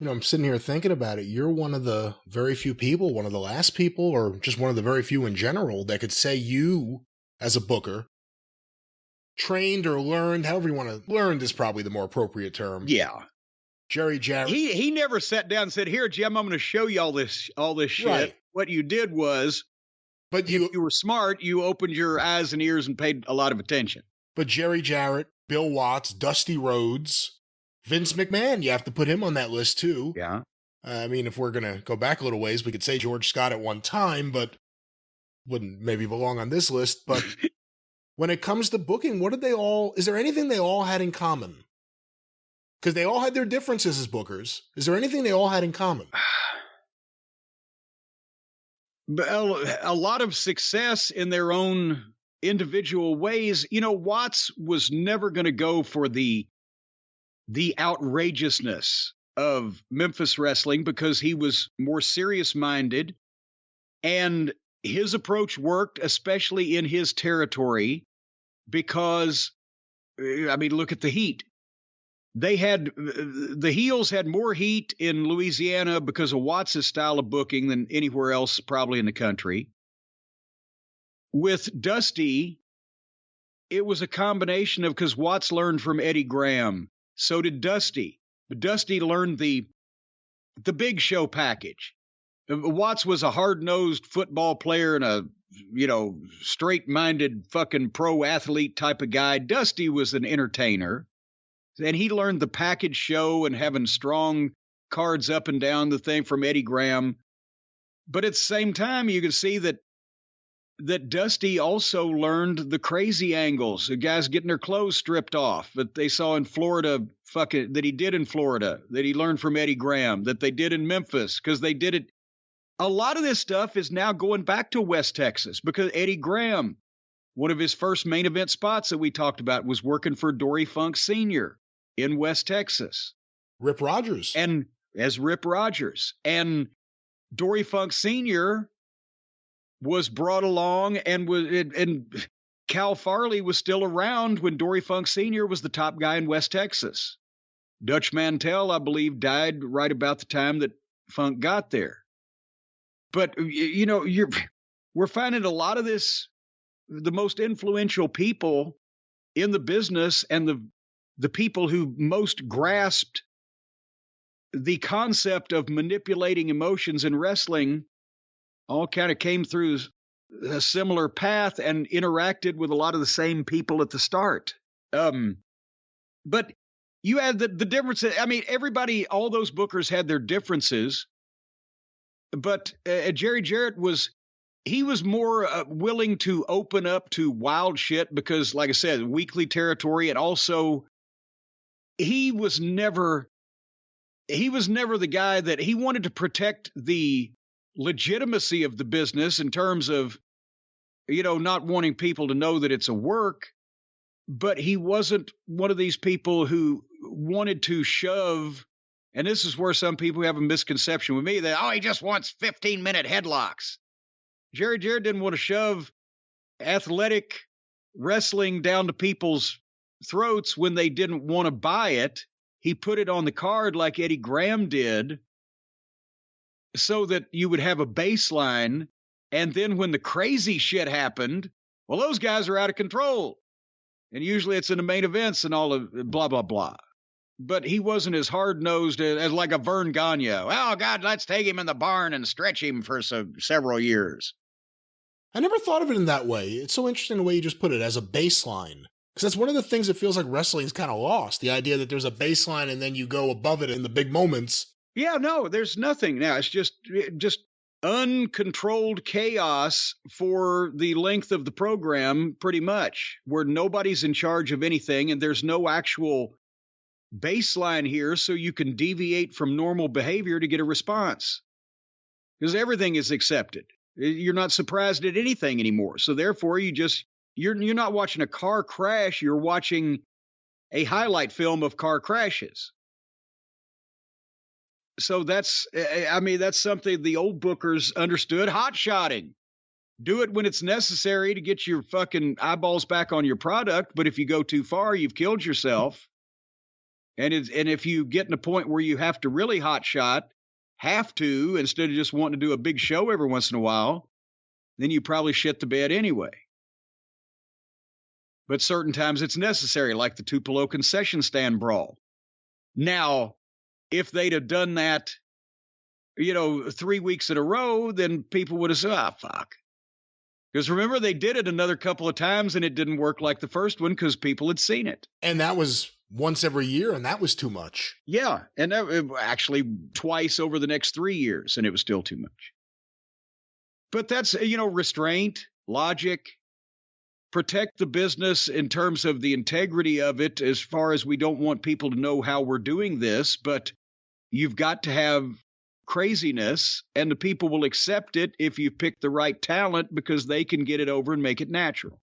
I'm sitting here thinking about it. You're one of the very few people, one of the last people, or just one of the very few in general that could say you, as a booker, trained or learned, however you want to, learned is probably the more appropriate term. Yeah. Jerry Jarrett. He never sat down and said, "Here, Jim, I'm going to show you all this shit." Right. What you did was, But if you were smart, you opened your eyes and ears and paid a lot of attention. But Jerry Jarrett, Bill Watts, Dusty Rhodes, Vince McMahon, you have to put him on that list too. Yeah. I mean, if we're going to go back a little ways, we could say George Scott at one time, but wouldn't maybe belong on this list. But when it comes to booking, is there anything they all had in common? Because they all had their differences as bookers. Is there anything they all had in common? A lot of success in their own individual ways. Watts was never going to go for the outrageousness of Memphis wrestling because he was more serious-minded, and his approach worked, especially in his territory, because, look at the heat. The heels had more heat in Louisiana because of Watts' style of booking than anywhere else probably in the country. With Dusty, it was a combination of, because Watts learned from Eddie Graham, so did Dusty. But Dusty learned the big show package. Watts was a hard-nosed football player and a, straight-minded fucking pro athlete type of guy. Dusty was an entertainer. And he learned the package show and having strong cards up and down the thing from Eddie Graham. But at the same time, you can see that Dusty also learned the crazy angles, the guys getting their clothes stripped off that they saw in Florida, that he did in Florida, that he learned from Eddie Graham, that they did in Memphis, because they did it. A lot of this stuff is now going back to West Texas because Eddie Graham, one of his first main event spots that we talked about, was working for Dory Funk Sr. in West Texas. Rip Rogers. And as Rip Rogers. And Dory Funk Sr. was brought along, and Cal Farley was still around when Dory Funk Sr. was the top guy in West Texas. Dutch Mantell, I believe, died right about the time that Funk got there. But, we're finding a lot of this, the most influential people in the business and the people who most grasped the concept of manipulating emotions in wrestling all kind of came through a similar path and interacted with a lot of the same people at the start. But you had the differences. Everybody, all those bookers had their differences, but Jerry Jarrett was more willing to open up to wild shit because, like I said, weekly territory, and also he was never the guy that he wanted to protect the legitimacy of the business in terms of, not wanting people to know that it's a work, but he wasn't one of these people who wanted to shove. And this is where some people have a misconception with me that, he just wants 15-minute headlocks. Jerry Jarrett didn't want to shove athletic wrestling down to people's throats when they didn't want to buy it. He put it on the card like Eddie Graham did so that you would have a baseline. And then when the crazy shit happened, well, those guys are out of control. And usually it's in the main events and all of blah, blah, blah. But he wasn't as hard-nosed as like a Vern Gagne. Oh, God, let's take him in the barn and stretch him for several years. I never thought of it in that way. It's so interesting the way you just put it, as a baseline. Because that's one of the things that feels like wrestling's kind of lost. The idea that there's a baseline and then you go above it in the big moments. Yeah, no, there's nothing now. It's just uncontrolled chaos for the length of the program, pretty much, where nobody's in charge of anything and there's no actual baseline here so you can deviate from normal behavior to get a response. Because everything is accepted. You're not surprised at anything anymore. So therefore, you're not watching a car crash. You're watching a highlight film of car crashes. So that's something the old bookers understood. Hot shotting. Do it when it's necessary to get your fucking eyeballs back on your product. But if you go too far, you've killed yourself. And if you get in a point where you have to really hot shot, instead of just wanting to do a big show every once in a while, then you probably shit the bed anyway. But certain times it's necessary, like the Tupelo concession stand brawl. Now, if they'd have done that, 3 weeks in a row, then people would have said, fuck. Because remember, they did it another couple of times and it didn't work like the first one because people had seen it. And that was once every year, and that was too much. Yeah, and that, actually twice over the next 3 years, and it was still too much. But that's, restraint, logic, protect the business in terms of the integrity of it, as far as we don't want people to know how we're doing this, but you've got to have craziness, and the people will accept it if you pick the right talent because they can get it over and make it natural.